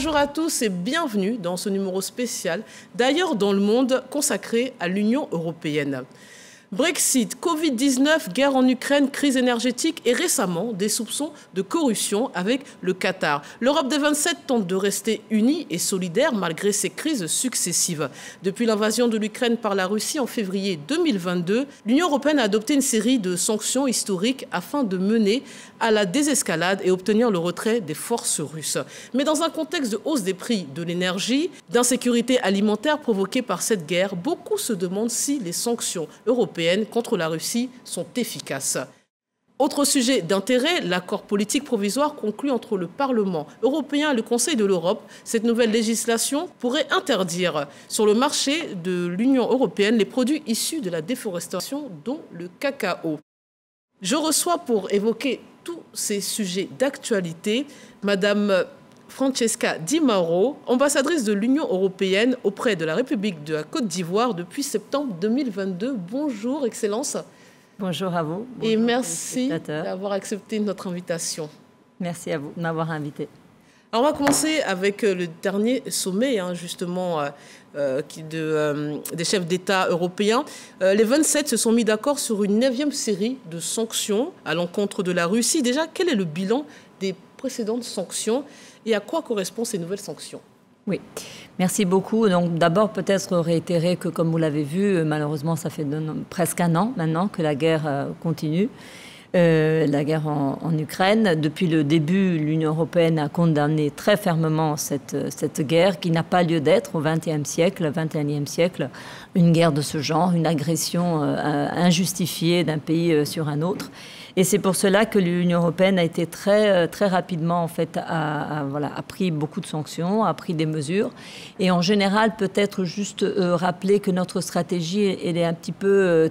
bonjour à tous et bienvenue dans ce numéro spécial d'Ailleurs dans le monde consacré à l'Union européenne. Brexit, Covid-19, guerre en Ukraine, crise énergétique et récemment des soupçons de corruption avec le Qatar. L'Europe des 27 tente de rester unie et solidaire malgré ces crises successives. Depuis l'invasion de l'Ukraine par la Russie en février 2022, l'Union européenne a adopté une série de sanctions historiques afin de mener à la désescalade et obtenir le retrait des forces russes. Mais dans un contexte de hausse des prix de l'énergie, d'insécurité alimentaire provoquée par cette guerre, beaucoup se demandent si les sanctions européennes contre la Russie sont efficaces. Autre sujet d'intérêt, l'accord politique provisoire conclu entre le Parlement européen et le Conseil de l'Europe. Cette nouvelle législation pourrait interdire sur le marché de l'Union européenne les produits issus de la déforestation, dont le cacao. Je reçois pour évoquer tous ces sujets d'actualité Madame Francesca Di Mauro, ambassadrice de l'Union européenne auprès de la République de la Côte d'Ivoire depuis septembre 2022. Bonjour, Excellence. Bonjour à vous. Bonjour et merci d'avoir accepté notre invitation. Merci à vous de m'avoir invité. Alors, on va commencer avec le dernier sommet, justement, des chefs d'État européens. Les 27 se sont mis d'accord sur une 9e série de sanctions à l'encontre de la Russie. Déjà, quel est le bilan des précédentes sanctions et à quoi correspondent ces nouvelles sanctions? Oui, merci beaucoup. Donc, d'abord, peut-être réitérer que, comme vous l'avez vu, malheureusement, ça fait presque un an maintenant que la guerre continue. La guerre en Ukraine. Depuis le début, l'Union européenne a condamné très fermement cette guerre qui n'a pas lieu d'être au XXe siècle, XXIe siècle. Une guerre de ce genre, une agression injustifiée d'un pays sur un autre. Et c'est pour cela que l'Union européenne a été très rapidement, en fait, a pris beaucoup de sanctions, a pris des mesures. Et en général, peut-être juste rappeler que notre stratégie, elle est un petit peu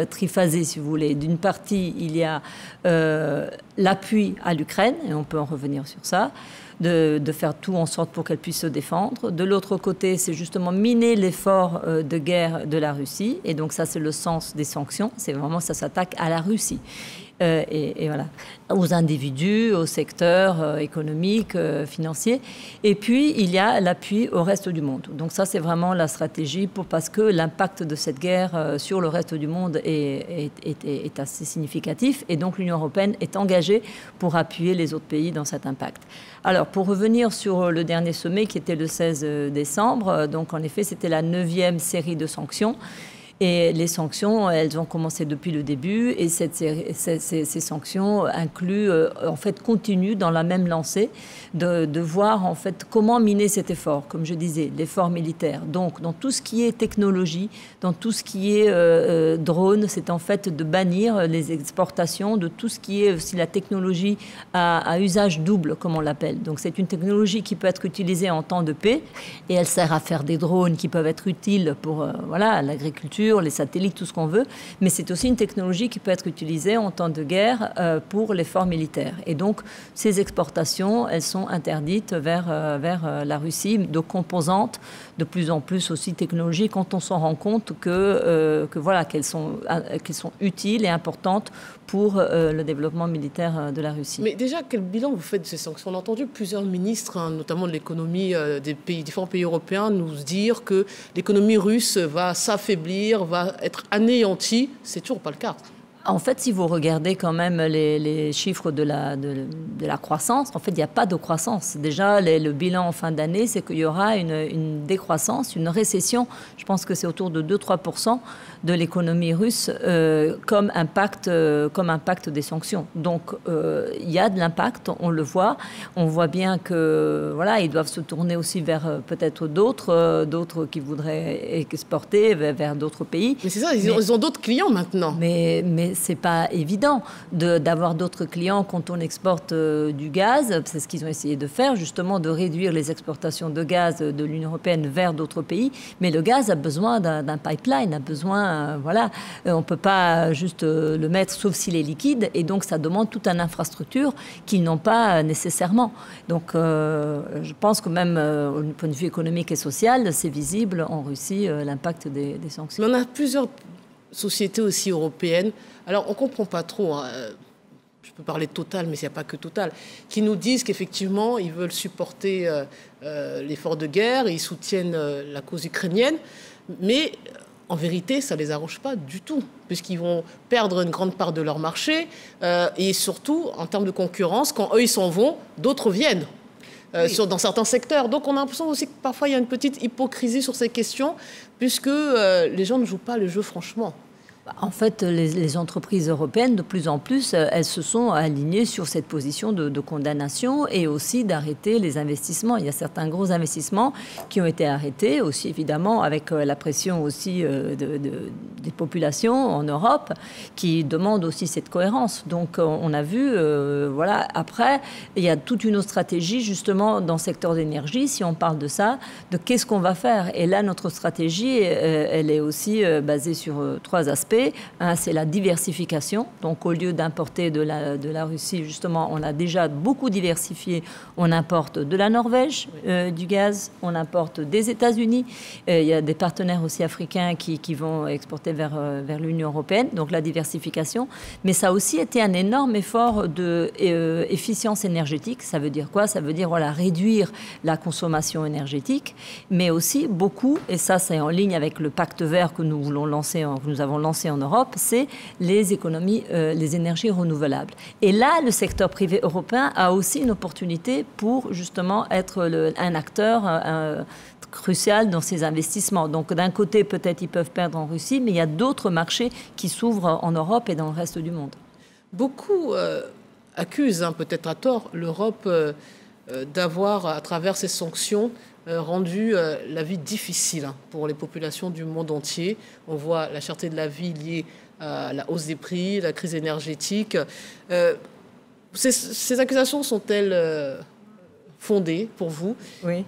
triphasée, si vous voulez. D'une partie, il y a l'appui à l'Ukraine, et on peut en revenir sur ça, de faire tout en sorte pour qu'elle puisse se défendre. De l'autre côté, c'est justement miner l'effort de guerre de la Russie. Et donc ça, c'est le sens des sanctions. C'est vraiment, ça s'attaque à la Russie. Et voilà, aux individus, au secteur économique, financier. Et puis, il y a l'appui au reste du monde. Donc ça, c'est vraiment la stratégie parce que l'impact de cette guerre sur le reste du monde est assez significatif. Et donc, l'Union européenne est engagée pour appuyer les autres pays dans cet impact. Alors, pour revenir sur le dernier sommet qui était le 16 décembre, donc en effet, c'était la 9e série de sanctions. Et les sanctions, elles ont commencé depuis le début et ces sanctions incluent, en fait, continuent dans la même lancée de voir, en fait, comment miner cet effort, comme je disais, l'effort militaire. Donc, dans tout ce qui est technologie, dans tout ce qui est drone, c'est en fait de bannir les exportations de tout ce qui est aussi la technologie à usage double, comme on l'appelle. Donc, c'est une technologie qui peut être utilisée en temps de paix et elle sert à faire des drones qui peuvent être utiles pour l'agriculture, les satellites, tout ce qu'on veut, mais c'est aussi une technologie qui peut être utilisée en temps de guerre pour l'effort militaire. Et donc, ces exportations, elles sont interdites vers la Russie, de composantes, de plus en plus aussi technologiques, quand on s'en rend compte qu'elles sont utiles et importantes pour le développement militaire de la Russie. Mais déjà, quel bilan vous faites de ces sanctions? On a entendu plusieurs ministres, notamment de l'économie des différents pays européens, nous dire que l'économie russe va s'affaiblir, va être anéantie. C'est toujours pas le cas. En fait, si vous regardez quand même les chiffres de la croissance, en fait, il n'y a pas de croissance. Déjà, le bilan en fin d'année, c'est qu'il y aura une décroissance, une récession. Je pense que c'est autour de 2-3% de l'économie russe comme impact des sanctions. Donc, il y a de l'impact, on le voit. On voit bien que ils doivent se tourner aussi vers peut-être d'autres qui voudraient exporter vers d'autres pays. Mais c'est ça, ils ont d'autres clients maintenant. Mais c'est pas évident d'avoir d'autres clients quand on exporte du gaz. C'est ce qu'ils ont essayé de faire, justement, de réduire les exportations de gaz de l'Union européenne vers d'autres pays. Mais le gaz a besoin d'un pipeline, a besoin, on peut pas juste le mettre, sauf s'il est liquide. Et donc, ça demande toute une infrastructure qu'ils n'ont pas nécessairement. Donc, je pense que même au point de vue économique et social, c'est visible en Russie, l'impact des sanctions. Mais on a plusieurs sociétés aussi européennes. Alors, on ne comprend pas trop. je peux parler de Total, mais il n'y a pas que Total, qui nous disent qu'effectivement, ils veulent supporter l'effort de guerre, ils soutiennent la cause ukrainienne, mais en vérité, ça ne les arrange pas du tout, puisqu'ils vont perdre une grande part de leur marché, et surtout, en termes de concurrence, quand eux, ils s'en vont, d'autres viennent. Dans certains secteurs. Donc on a l'impression aussi que parfois il y a une petite hypocrisie sur ces questions, puisque les gens ne jouent pas le jeu franchement. En fait, les entreprises européennes, de plus en plus, elles se sont alignées sur cette position de condamnation et aussi d'arrêter les investissements. Il y a certains gros investissements qui ont été arrêtés, aussi évidemment avec la pression aussi des populations en Europe qui demandent aussi cette cohérence. Donc on a vu, voilà, après, il y a toute une autre stratégie justement dans le secteur d'énergie, si on parle de ça, de qu'est-ce qu'on va faire. Et là, notre stratégie, elle est aussi basée sur 3 aspects. Un, c'est la diversification. Donc, au lieu d'importer de la Russie, justement, on a déjà beaucoup diversifié. On importe de la Norvège, du gaz. On importe des États-Unis. Il y a des partenaires aussi africains qui vont exporter vers l'Union européenne. Donc, la diversification. Mais ça a aussi été un énorme effort d'efficience énergétique. Ça veut dire quoi? Ça veut dire, voilà, réduire la consommation énergétique, mais aussi beaucoup, et ça, c'est en ligne avec le pacte vert que nous voulons lancer, nous avons lancé en Europe, c'est les économies, les énergies renouvelables. Et là, le secteur privé européen a aussi une opportunité pour justement être un acteur crucial dans ces investissements. Donc d'un côté, peut-être ils peuvent perdre en Russie, mais il y a d'autres marchés qui s'ouvrent en Europe et dans le reste du monde. Beaucoup accusent, peut-être à tort, l'Europe d'avoir, à travers ces sanctions, rendu la vie difficile pour les populations du monde entier. On voit la cherté de la vie liée à la hausse des prix, la crise énergétique. Ces accusations sont-elles fondées pour vous? Oui.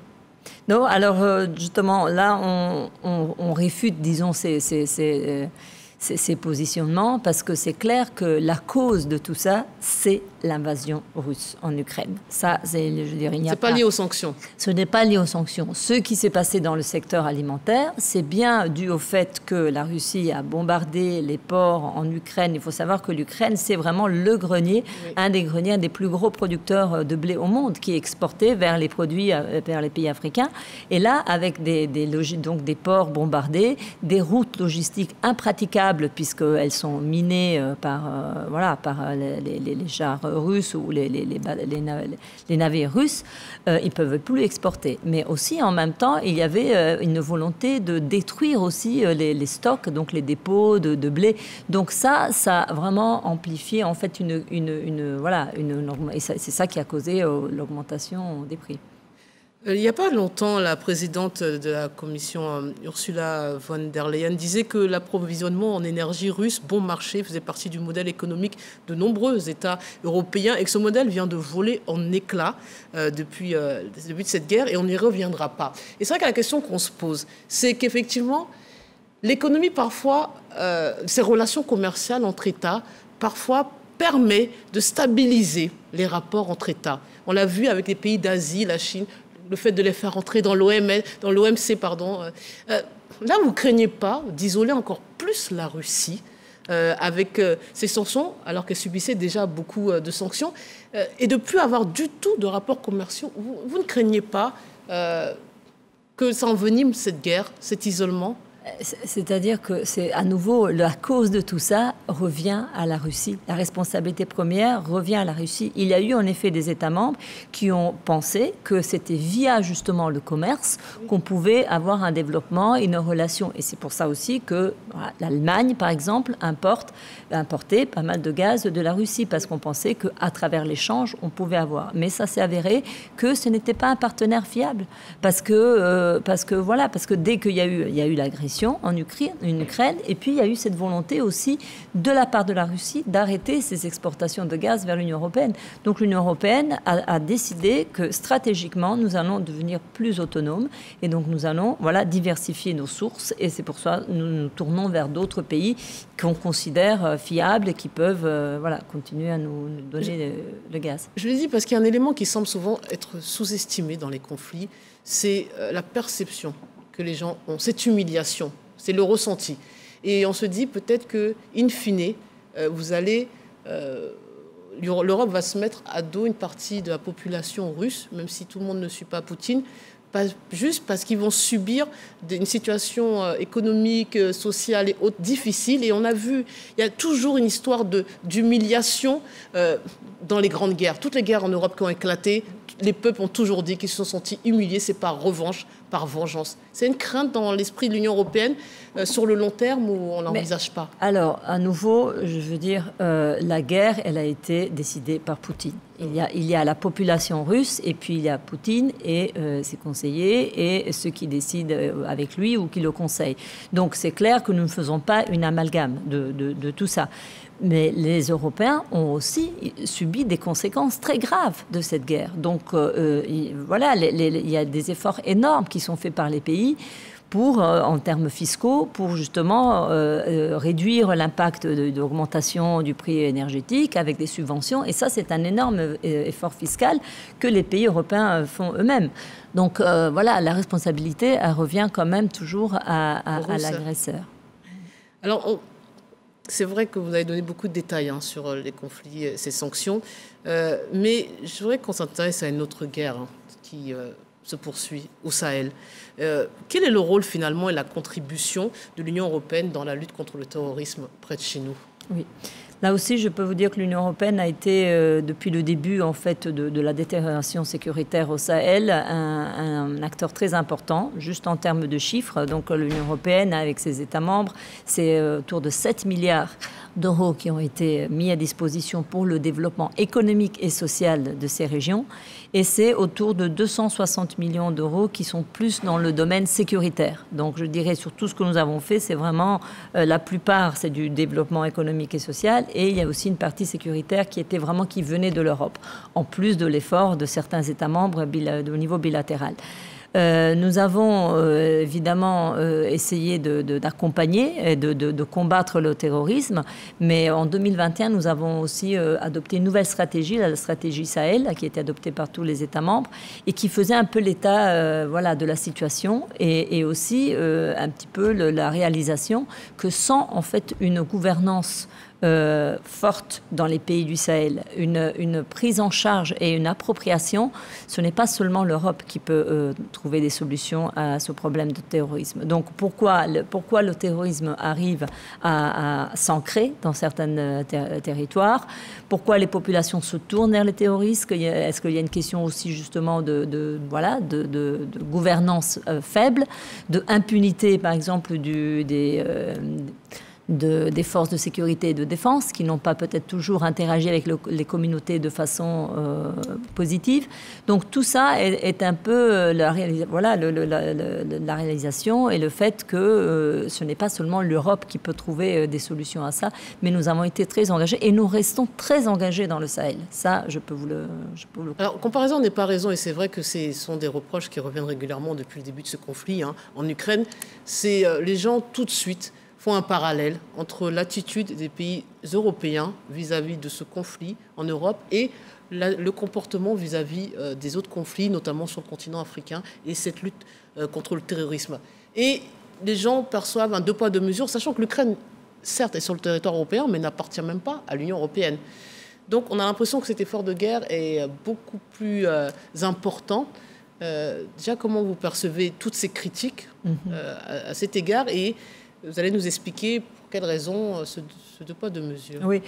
Non, alors justement, là, on réfute, disons, ces positionnements, parce que c'est clair que la cause de tout ça, c'est l'invasion russe en Ukraine. Ça, je veux dire, il n'y a pas... C'est pas lié aux sanctions. Ce n'est pas lié aux sanctions. Ce qui s'est passé dans le secteur alimentaire, c'est bien dû au fait que la Russie a bombardé les ports en Ukraine. Il faut savoir que l'Ukraine, c'est vraiment le grenier, oui, un des greniers, un des plus gros producteurs de blé au monde, qui est exporté vers les produits, vers les pays africains. Et là, avec des ports bombardés, des routes logistiques impraticables, puisqu'elles sont minées par les chars russes ou les navires russes, ils ne peuvent plus exporter. Mais aussi, en même temps, il y avait une volonté de détruire aussi les stocks, donc les dépôts de blé. Donc ça a vraiment amplifié, en fait, et c'est ça qui a causé l'augmentation des prix. Il n'y a pas longtemps, la présidente de la Commission, Ursula von der Leyen, disait que l'approvisionnement en énergie russe bon marché faisait partie du modèle économique de nombreux États européens et que ce modèle vient de voler en éclats depuis le début de cette guerre et on n'y reviendra pas. Et c'est vrai que la question qu'on se pose, c'est qu'effectivement, l'économie parfois, ces relations commerciales entre États, parfois permet de stabiliser les rapports entre États. On l'a vu avec les pays d'Asie, la Chine, le fait de les faire entrer dans l'OMC, là, vous ne craignez pas d'isoler encore plus la Russie avec ces sanctions, alors qu'elle subissait déjà beaucoup de sanctions, et de ne plus avoir du tout de rapports commerciaux. Vous ne craignez pas que ça envenime cette guerre, cet isolement? C'est-à-dire que c'est à nouveau la cause de tout ça revient à la Russie. La responsabilité première revient à la Russie. Il y a eu en effet des États membres qui ont pensé que c'était via justement le commerce qu'on pouvait avoir un développement et une relation. Et c'est pour ça aussi que l'Allemagne, par exemple, importait pas mal de gaz de la Russie parce qu'on pensait qu'à travers l'échange, on pouvait avoir. Mais ça s'est avéré que ce n'était pas un partenaire fiable parce que dès qu'il y a eu l'agression en Ukraine, et puis il y a eu cette volonté aussi de la part de la Russie d'arrêter ses exportations de gaz vers l'Union européenne. Donc l'Union européenne a décidé que stratégiquement, nous allons devenir plus autonomes et donc nous allons diversifier nos sources et c'est pour ça que nous nous tournons vers d'autres pays qu'on considère fiables et qui peuvent continuer à nous donner le gaz. Je le dis parce qu'il y a un élément qui semble souvent être sous-estimé dans les conflits, c'est la perception que les gens ont, cette humiliation, c'est le ressenti. Et on se dit peut-être que, in fine, vous allez l'Europe va se mettre à dos une partie de la population russe, même si tout le monde ne suit pas Poutine, juste parce qu'ils vont subir une situation économique, sociale et autres difficile. Et on a vu, il y a toujours une histoire d'humiliation dans les grandes guerres. Toutes les guerres en Europe qui ont éclaté, les peuples ont toujours dit qu'ils se sont sentis humiliés. C'est par revanche, par vengeance. C'est une crainte dans l'esprit de l'Union européenne sur le long terme où on n'envisage pas. Alors, à nouveau, je veux dire, la guerre, elle a été décidée par Poutine. Il y a la population russe et puis il y a Poutine et ses conseillers et ceux qui décident avec lui ou qui le conseillent. Donc, c'est clair que nous ne faisons pas une amalgame de tout ça. Mais les Européens ont aussi subi des conséquences très graves de cette guerre. Donc, voilà, il y a des efforts énormes qui sont faits par les pays pour, en termes fiscaux, pour justement réduire l'impact d'augmentation du prix énergétique avec des subventions. Et ça, c'est un énorme effort fiscal que les pays européens font eux-mêmes. Donc, voilà, la responsabilité, elle revient quand même toujours à l'agresseur. Alors, c'est vrai que vous avez donné beaucoup de détails sur les conflits, ces sanctions, mais je voudrais qu'on s'intéresse à une autre guerre qui se poursuit au Sahel. Quel est le rôle finalement et la contribution de l'Union européenne dans la lutte contre le terrorisme près de chez nous? Oui. Là aussi, je peux vous dire que l'Union européenne a été, depuis le début en fait, de la détérioration sécuritaire au Sahel, un acteur très important, juste en termes de chiffres. Donc l'Union européenne, avec ses États membres, c'est autour de 7 milliards d'euros qui ont été mis à disposition pour le développement économique et social de ces régions. Et c'est autour de 260 millions d'euros qui sont plus dans le domaine sécuritaire. Donc je dirais sur tout ce que nous avons fait, c'est vraiment la plupart, c'est du développement économique et social. Et il y a aussi une partie sécuritaire qui venait de l'Europe, en plus de l'effort de certains États membres au niveau bilatéral. Nous avons évidemment essayé d'accompagner et de combattre le terrorisme, mais en 2021, nous avons aussi adopté une nouvelle stratégie, la stratégie Sahel, qui a été adoptée par tous les États membres et qui faisait un peu l'état voilà, de la situation et aussi un petit peu la réalisation que sans en fait une gouvernance forte dans les pays du Sahel, une prise en charge et une appropriation, ce n'est pas seulement l'Europe qui peut trouver des solutions à ce problème de terrorisme. Donc pourquoi le terrorisme arrive à s'ancrer dans certains territoires? Pourquoi les populations se tournent vers les terroristes? Est-ce qu'il y a une question aussi justement de gouvernance faible, de impunité par exemple des forces de sécurité et de défense qui n'ont pas peut-être toujours interagi avec les communautés de façon positive. Donc tout ça est un peu la réalisation et le fait que ce n'est pas seulement l'Europe qui peut trouver des solutions à ça, mais nous avons été très engagés et nous restons très engagés dans le Sahel. Ça, je peux vous le Alors, comparaison n'est pas raison, et c'est vrai que ce sont des reproches qui reviennent régulièrement depuis le début de ce conflit en Ukraine. C'est les gens tout de suite font un parallèle entre l'attitude des pays européens vis-à-vis de ce conflit en Europe et le comportement vis-à-vis des autres conflits, notamment sur le continent africain, et cette lutte contre le terrorisme. Et les gens perçoivent un deux poids, deux mesures, sachant que l'Ukraine, certes, est sur le territoire européen, mais n'appartient même pas à l'Union européenne. Donc on a l'impression que cet effort de guerre est beaucoup plus important. Déjà, comment vous percevez toutes ces critiques à cet égard, et vous allez nous expliquer pour quelles raisons ce deux poids, deux mesures. Oui,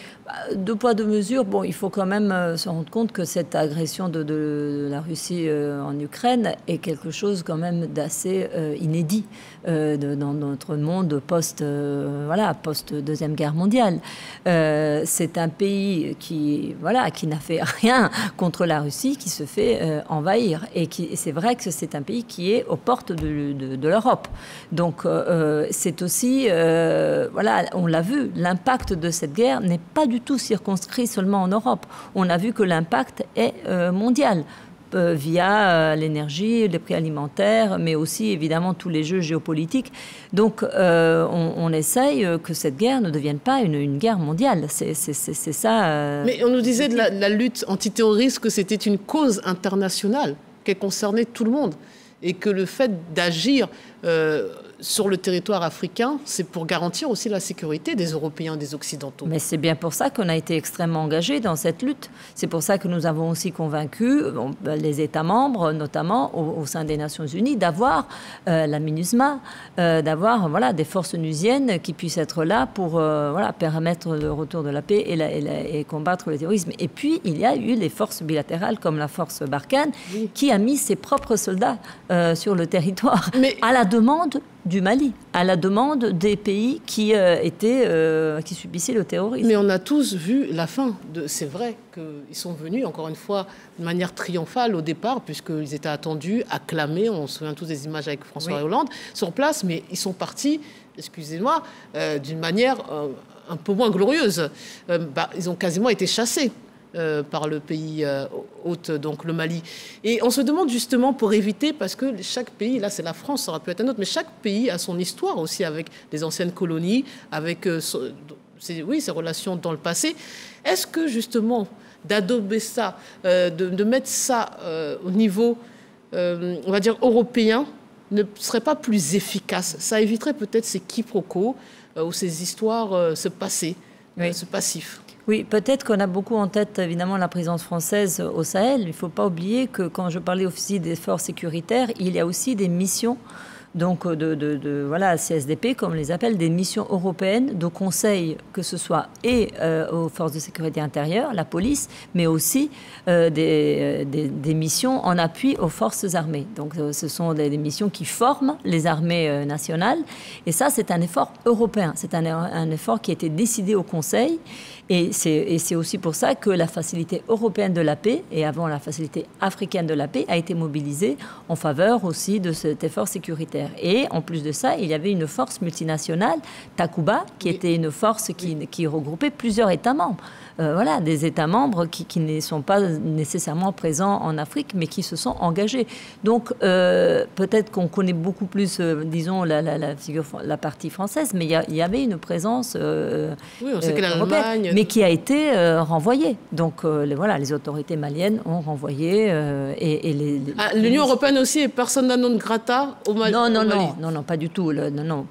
deux poids, deux mesures. Bon, il faut quand même se rendre compte que cette agression de la Russie en Ukraine est quelque chose quand même d'assez inédit dans notre monde post-Deuxième Guerre mondiale. C'est un pays qui n'a fait rien contre la Russie, qui se fait envahir. Et c'est vrai que c'est un pays qui est aux portes de l'Europe. Donc, c'est aussi, on l'a vu, l'impact de cette guerre n'est pas du tout circonscrit seulement en Europe. On a vu que l'impact est mondial via l'énergie, les prix alimentaires, mais aussi évidemment tous les jeux géopolitiques. Donc on essaye que cette guerre ne devienne pas une guerre mondiale. C'est ça. Mais on nous disait de la lutte antiterroriste que c'était une cause internationale, qu'elle concernait tout le monde. Et que le fait d'agir sur le territoire africain, c'est pour garantir aussi la sécurité des Européens, des Occidentaux. Mais c'est bien pour ça qu'on a été extrêmement engagés dans cette lutte. C'est pour ça que nous avons aussi convaincu les États membres, notamment au sein des Nations Unies, d'avoir la MINUSMA, d'avoir des forces onusiennes qui puissent être là pour permettre le retour de la paix et combattre le terrorisme. Et puis, il y a eu les forces bilatérales, comme la force Barkhane, qui a mis ses propres soldats sur le territoire, à la demande du Mali, à la demande des pays qui subissaient le terrorisme. Mais on a tous vu la fin. C'est vrai qu'ils sont venus, encore une fois, de manière triomphale au départ, puisqu'ils étaient attendus, acclamés. On se souvient tous des images avec François Hollande sur place, mais ils sont partis, excusez-moi, d'une manière un peu moins glorieuse. Ils ont quasiment été chassés par le pays hôte, donc le Mali. Et on se demande justement pour éviter, parce que chaque pays, là c'est la France, ça aurait pu être un autre, mais chaque pays a son histoire aussi avec les anciennes colonies, avec ses relations dans le passé. Est-ce que justement d'adopter ça, de mettre ça au niveau, on va dire, européen, ne serait pas plus efficace? Ça éviterait peut-être ces quiproquos ou ces histoires, ce passé, ce passif. Oui, peut-être qu'on a beaucoup en tête, évidemment, la présence française au Sahel. Il ne faut pas oublier que quand je parlais aussi des forces sécuritaires, il y a aussi des missions donc CSDP, comme on les appelle, des missions européennes de conseil, que ce soit aux forces de sécurité intérieure, la police, mais aussi des missions en appui aux forces armées. Donc ce sont des missions qui forment les armées nationales. Et ça, c'est un effort européen. C'est un effort qui a été décidé au Conseil. Et c'est aussi pour ça que la facilité européenne de la paix, et avant la facilité africaine de la paix, a été mobilisée en faveur aussi de cet effort sécuritaire. Et en plus de ça, il y avait une force multinationale, Takuba, qui était une force qui regroupait plusieurs États membres. Des États membres qui ne sont pas nécessairement présents en Afrique, mais qui se sont engagés. Donc, peut-être qu'on connaît beaucoup plus, disons, la partie française, mais il y avait une présence on sait que l'Allemagne, mais qui a été renvoyée. Donc, les autorités maliennes ont renvoyé. L'Union européenne aussi est persona non grata au Mali? Non, pas du tout.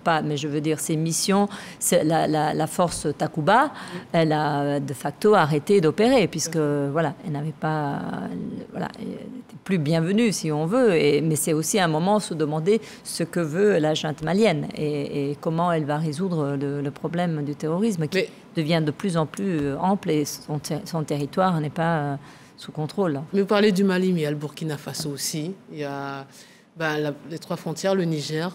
Pas. Mais je veux dire, ces missions, la force Takuba, elle a de facto arrêté d'opérer, puisque elle n'avait pas, elle n'était plus bienvenue, si on veut. Mais c'est aussi un moment se demander ce que veut la junte malienne et comment elle va résoudre le problème du terrorisme qui devient de plus en plus ample et son territoire n'est pas sous contrôle. Mais vous parlez du Mali, mais il y a le Burkina Faso aussi. Il y a les trois frontières, le Niger.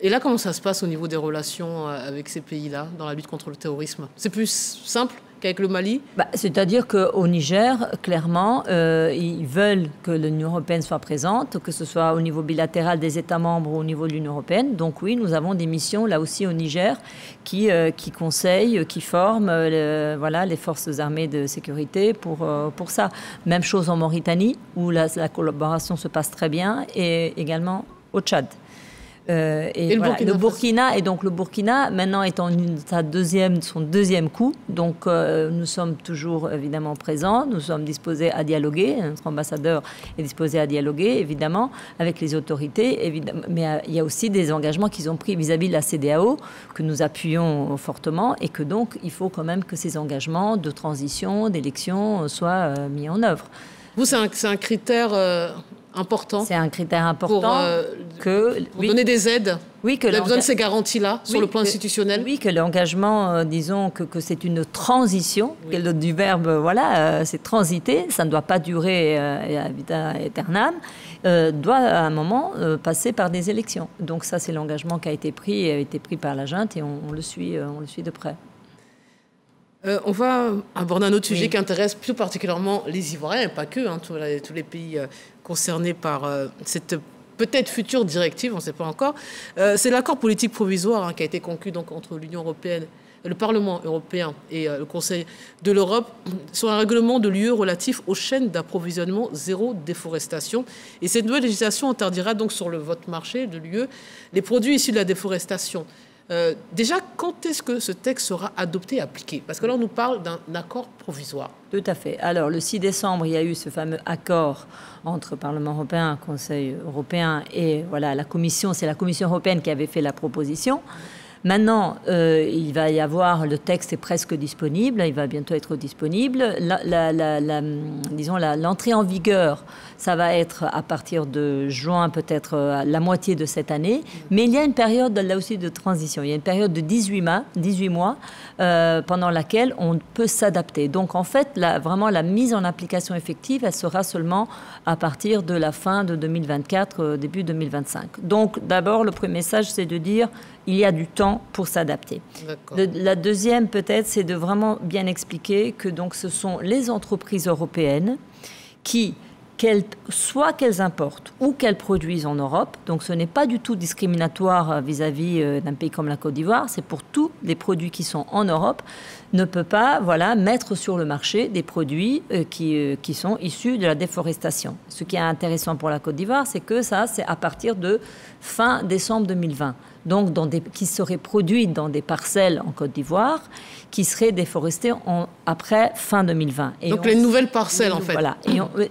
Et là, comment ça se passe au niveau des relations avec ces pays-là dans la lutte contre le terrorisme? C'est plus simple qu'avec le Mali? C'est-à-dire qu'au Niger, clairement, ils veulent que l'Union européenne soit présente, que ce soit au niveau bilatéral des États membres ou au niveau de l'Union européenne. Donc oui, nous avons des missions là aussi au Niger qui conseillent, qui forment les forces armées de sécurité pour ça. Même chose en Mauritanie, où la collaboration se passe très bien, et également au Tchad. Le Burkina maintenant est en son deuxième coup. Donc nous sommes toujours évidemment présents, nous sommes disposés à dialoguer, notre ambassadeur est disposé à dialoguer évidemment avec les autorités, évidemment, mais il y a aussi des engagements qu'ils ont pris vis-à-vis de la CEDEAO que nous appuyons fortement, et que donc il faut quand même que ces engagements de transition, d'élection soient mis en œuvre. Vous, c'est un critère important. C'est un critère important pour donner des aides. Oui, vous avez besoin de ces garanties-là sur le plan institutionnel. Oui, que l'engagement, disons que c'est une transition, du verbe, c'est transiter, ça ne doit pas durer vita aeternam, doit à un moment passer par des élections. Donc ça, c'est l'engagement qui a été pris par la junte, et on le suit de près. On va aborder un autre sujet qui intéresse plus particulièrement les Ivoiriens, et pas que, tous les pays concernés par cette peut-être future directive, on ne sait pas encore. C'est l'accord politique provisoire qui a été conclu donc, entre l'Union européenne, le Parlement européen et le Conseil de l'Europe sur un règlement de l'UE relatif aux chaînes d'approvisionnement zéro déforestation. Et cette nouvelle législation interdira donc sur le vote marché de l'UE les produits issus de la déforestation Déjà, quand est-ce que ce texte sera adopté et appliqué? Parce que là, on nous parle d'un accord provisoire. Tout à fait. Alors, le 6 décembre, il y a eu ce fameux accord entre Parlement européen, Conseil européen et voilà, la Commission. C'est la Commission européenne qui avait fait la proposition. Maintenant, il va y avoir, le texte est presque disponible, il va bientôt être disponible. Disons, l'entrée en vigueur, ça va être à partir de juin, peut-être la moitié de cette année. Mais il y a une période, là aussi, de transition. Il y a une période de 18 mois pendant laquelle on peut s'adapter. Donc, en fait, vraiment, la mise en application effective, elle sera seulement à partir de la fin de 2024, début 2025. Donc, d'abord, le premier message, c'est de dire il y a du temps pour s'adapter. La deuxième, peut-être, c'est de vraiment bien expliquer que donc, ce sont les entreprises européennes qui, soit qu'elles importent ou qu'elles produisent en Europe, donc ce n'est pas du tout discriminatoire vis-à-vis d'un pays comme la Côte d'Ivoire, c'est pour tous les produits qui sont en Europe, ne peut pas mettre sur le marché des produits qui sont issus de la déforestation. Ce qui est intéressant pour la Côte d'Ivoire, c'est que ça, c'est à partir de fin décembre 2020. Donc qui seraient produits dans des parcelles en Côte d'Ivoire, qui seraient déforestées après fin 2020. Et donc les nouvelles parcelles, en fait. Voilà.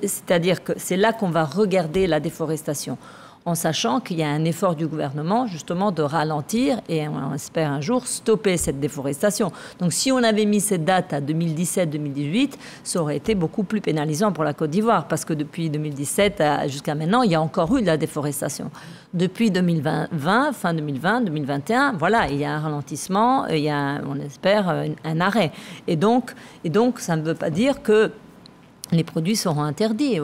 C'est-à-dire que c'est là qu'on va regarder la déforestation, en sachant qu'il y a un effort du gouvernement, justement, de ralentir et on espère un jour stopper cette déforestation. Donc, si on avait mis cette date à 2017-2018, ça aurait été beaucoup plus pénalisant pour la Côte d'Ivoire, parce que depuis 2017 jusqu'à maintenant, il y a encore eu de la déforestation. Depuis 2020, fin 2020, 2021, voilà, il y a un ralentissement, il y a, on espère, un arrêt. Et donc, ça ne veut pas dire que les produits seront interdits.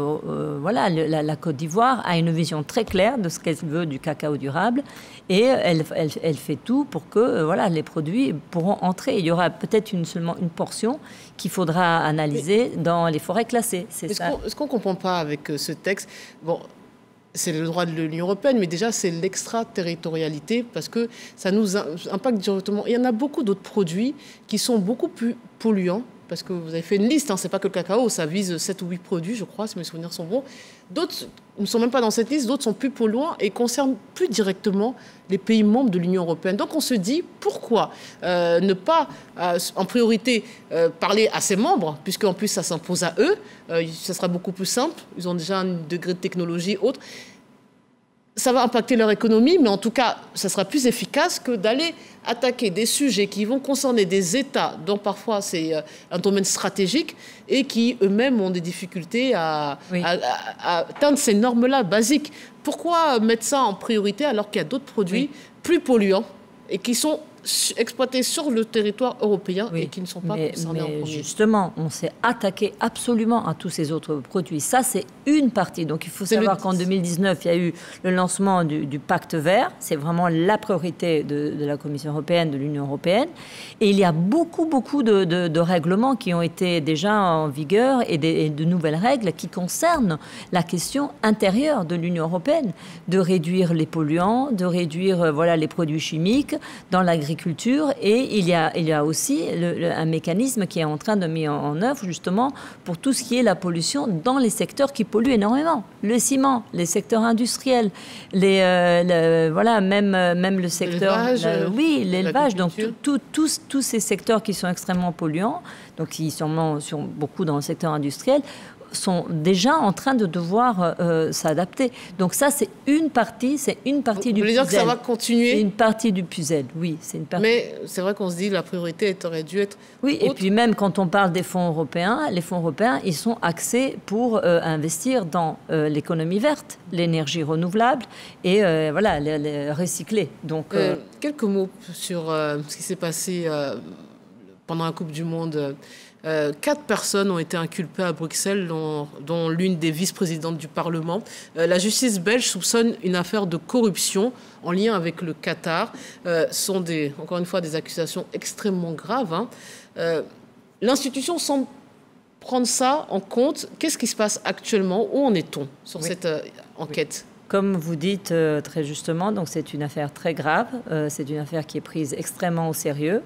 Voilà, la Côte d'Ivoire a une vision très claire de ce qu'elle veut du cacao durable et elle fait tout pour que les produits pourront entrer. Il y aura peut-être seulement une portion qu'il faudra analyser dans les forêts classées. Est-ce qu'on ne comprend pas avec ce texte? Bon, c'est le droit de l'Union européenne, mais déjà, c'est l'extraterritorialité parce que ça nous impacte directement. Il y en a beaucoup d'autres produits qui sont beaucoup plus polluants. Parce que vous avez fait une liste, c'est pas que le cacao, ça vise 7 ou 8 produits, je crois, si mes souvenirs sont bons. D'autres ne sont même pas dans cette liste, d'autres sont plus polluants et concernent plus directement les pays membres de l'Union européenne. Donc on se dit, pourquoi ne pas, en priorité, parler à ses membres, puisqu'en plus ça s'impose à eux, ça sera beaucoup plus simple, ils ont déjà un degré de technologie autre. Ça va impacter leur économie, mais en tout cas, ça sera plus efficace que d'aller attaquer des sujets qui vont concerner des États dont parfois c'est un domaine stratégique et qui eux-mêmes ont des difficultés à atteindre ces normes-là basiques. Pourquoi mettre ça en priorité alors qu'il y a d'autres produits plus polluants et qui sont exploités sur le territoire européen et qui ne sont pas concernés en premier? Justement, on s'est attaqué absolument à tous ces autres produits. Ça, c'est une partie. Donc, il faut savoir qu'en 2019, il y a eu le lancement du pacte vert. C'est vraiment la priorité de la Commission européenne, de l'Union européenne. Et il y a beaucoup de règlements qui ont été déjà en vigueur et de nouvelles règles qui concernent la question intérieure de l'Union européenne, de réduire les polluants, de réduire les produits chimiques dans l'agriculture. Et il y a aussi un mécanisme qui est en train de mettre en œuvre justement pour tout ce qui est la pollution dans les secteurs qui polluent énormément. Le ciment, les secteurs industriels, même le secteur... l'élevage. Donc tous ces secteurs qui sont extrêmement polluants, donc qui sont beaucoup dans le secteur industriel, sont déjà en train de devoir s'adapter. Donc ça, c'est une partie du puzzle. Vous voulez dire que ça va continuer? C'est une partie du puzzle, oui. Mais c'est vrai qu'on se dit que la priorité aurait dû être autre. Et puis même quand on parle des fonds européens, les fonds européens, ils sont axés pour investir dans l'économie verte, l'énergie renouvelable et les recycler. Donc, quelques mots sur ce qui s'est passé pendant la Coupe du Monde. 4 personnes ont été inculpées à Bruxelles, dont l'une des vice-présidentes du Parlement. La justice belge soupçonne une affaire de corruption en lien avec le Qatar. Sont encore une fois des accusations extrêmement graves. L'institution semble prendre ça en compte. Qu'est-ce qui se passe actuellement? Où en est-on sur cette enquête? Comme vous dites très justement, donc c'est une affaire très grave. C'est une affaire qui est prise extrêmement au sérieux.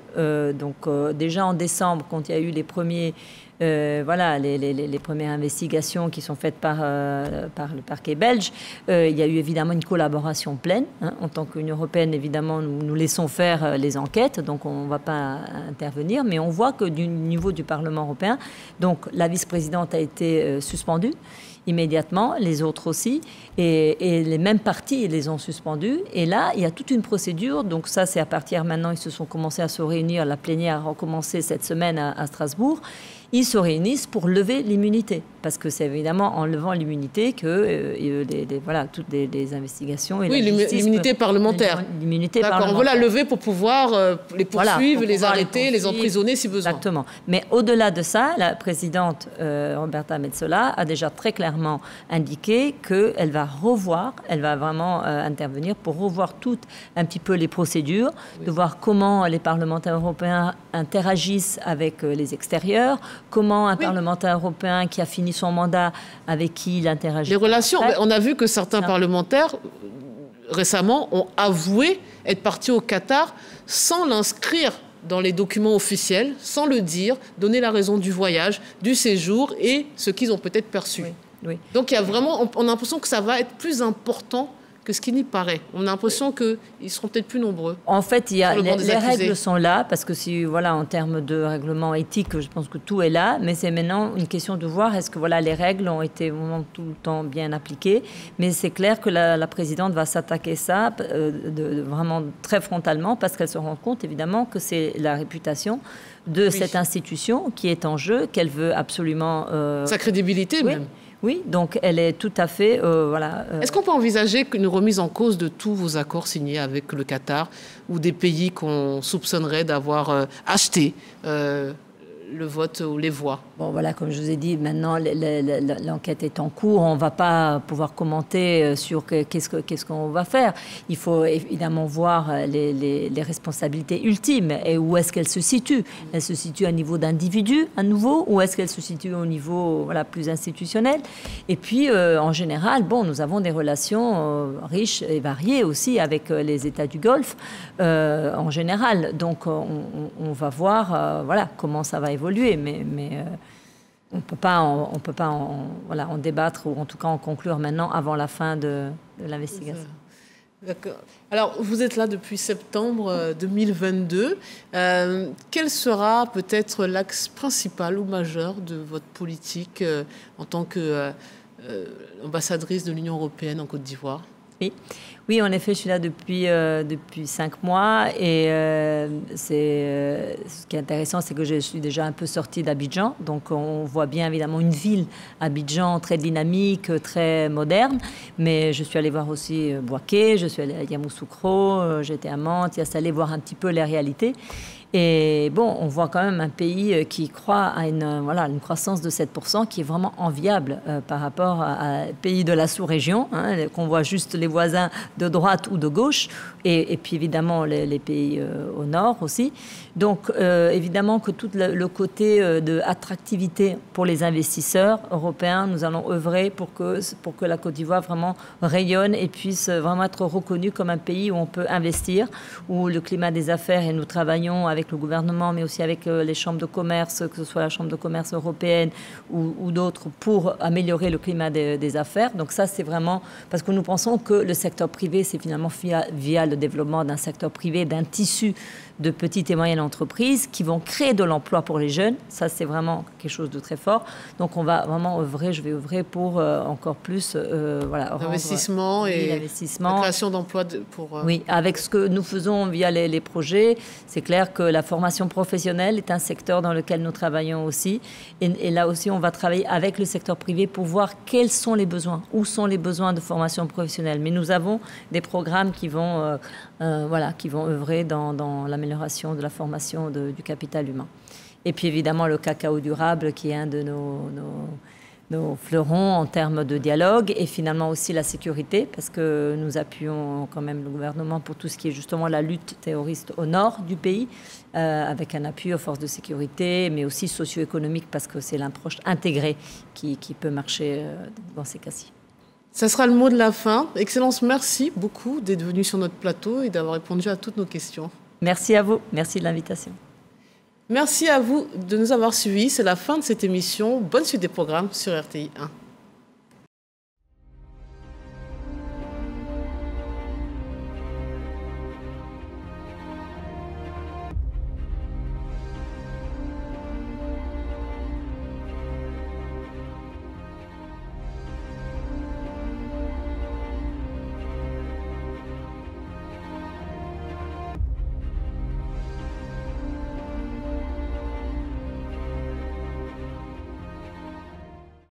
Déjà en décembre, quand il y a eu les premiers voilà, les premières investigations qui sont faites par le parquet belge, il y a eu évidemment une collaboration pleine. Hein. En tant qu'Union européenne, évidemment, nous laissons faire les enquêtes, donc on ne va pas intervenir. Mais on voit que du niveau du Parlement européen, donc la vice-présidente a été suspendue immédiatement, les autres aussi, et les mêmes partis les ont suspendus. Et là, il y a toute une procédure. Donc ça, c'est à partir maintenant, ils se sont commencés à se réunir. La plénière a recommencé cette semaine à Strasbourg. Ils se réunissent pour lever l'immunité, parce que c'est évidemment en levant l'immunité que voilà, toutes les investigations et oui, l'immunité parlementaire. L'immunité parlementaire. On veut la lever pour pouvoir les poursuivre, voilà, les arrêter, les emprisonner si besoin. Exactement. Mais au-delà de ça, la présidente Roberta Metsola a déjà très clairement indiqué qu'elle va revoir, elle va vraiment intervenir pour revoir toutes un petit peu les procédures, oui, de voir comment les parlementaires européens interagissent avec les extérieurs, comment un parlementaire européen qui a fini son mandat, avec qui il interagit. Les relations, on a vu que certains parlementaires, récemment, ont avoué être partis au Qatar sans l'inscrire dans les documents officiels, sans le dire, donner la raison du voyage, du séjour et ce qu'ils ont peut-être perçu. Oui, oui. Donc il y a vraiment, on a l'impression que ça va être plus important que ce qui n'y paraît. On a l'impression qu'ils seront peut-être plus nombreux. En fait, les règles sont là, parce que si, voilà, en termes de règlement éthique, je pense que tout est là, mais c'est maintenant une question de voir est-ce que voilà, les règles ont été vraiment tout le temps bien appliquées. Mais c'est clair que la présidente va s'attaquer ça vraiment très frontalement, parce qu'elle se rend compte évidemment que c'est la réputation de cette institution qui est en jeu, qu'elle veut absolument... Sa crédibilité même. Oui, donc elle est tout à fait... voilà. Est-ce qu'on peut envisager une remise en cause de tous vos accords signés avec le Qatar ou des pays qu'on soupçonnerait d'avoir acheté le vote ou les voix? Bon, voilà, comme je vous ai dit, maintenant, l'enquête est en cours. On ne va pas pouvoir commenter sur qu'est-ce qu'on va faire. Il faut évidemment voir les responsabilités ultimes et où est-ce qu'elles se situent. Elles se situent à niveau d'individu, à nouveau, ou est-ce qu'elles se situent au niveau voilà, plus institutionnel? Et puis, en général, bon, nous avons des relations riches et variées aussi avec les États du Golfe, en général. Donc, on va voir voilà, comment ça va évoluer, mais on peut pas voilà, en débattre ou en tout cas en conclure maintenant avant la fin de l'investigation. D'accord. Alors, vous êtes là depuis septembre 2022. Quel sera peut-être l'axe principal ou majeur de votre politique en tant qu'ambassadrice de l'Union européenne en Côte d'Ivoire? Oui, en effet, je suis là depuis 5 mois et ce qui est intéressant, c'est que je suis déjà un peu sortie d'Abidjan. Donc, on voit bien évidemment une ville, Abidjan, très dynamique, très moderne. Mais je suis allée voir aussi Bouaké, je suis allée à Yamoussoukro, j'étais à Mantes, allée voir un petit peu les réalités. Et bon, on voit quand même un pays qui croît à une croissance de 7% qui est vraiment enviable par rapport à pays de la sous-région, hein, qu'on voit juste les voisins de droite ou de gauche, et puis évidemment les pays au nord aussi. Donc évidemment que tout le côté de attractivité pour les investisseurs européens, nous allons œuvrer pour que la Côte d'Ivoire vraiment rayonne et puisse vraiment être reconnue comme un pays où on peut investir, où le climat des affaires, et nous travaillons avec le gouvernement, mais aussi avec les chambres de commerce, que ce soit la chambre de commerce européenne ou d'autres, pour améliorer le climat des affaires. Donc ça, c'est vraiment parce que nous pensons que le secteur privé, c'est finalement via le développement d'un secteur privé, d'un tissu de petites et moyennes entreprises qui vont créer de l'emploi pour les jeunes. Ça, c'est vraiment quelque chose de très fort. Donc, on va vraiment œuvrer, je vais œuvrer pour encore plus l'investissement et la création d'emplois. Oui, avec ce que nous faisons via les projets, c'est clair que la formation professionnelle est un secteur dans lequel nous travaillons aussi. Et là aussi, on va travailler avec le secteur privé pour voir quels sont les besoins, où sont les besoins de formation professionnelle. Mais nous avons des programmes qui vont œuvrer dans l'amélioration de la formation du capital humain. Et puis évidemment le cacao durable qui est un de nos fleurons en termes de dialogue, et finalement aussi la sécurité, parce que nous appuyons quand même le gouvernement pour tout ce qui est justement la lutte terroriste au nord du pays, avec un appui aux forces de sécurité, mais aussi socio-économique, parce que c'est l'approche intégrée qui peut marcher dans ces cas-ci. Ça sera le mot de la fin. Excellence, merci beaucoup d'être venue sur notre plateau et d'avoir répondu à toutes nos questions. Merci à vous. Merci de l'invitation. Merci à vous de nous avoir suivis. C'est la fin de cette émission. Bonne suite des programmes sur RTI 1.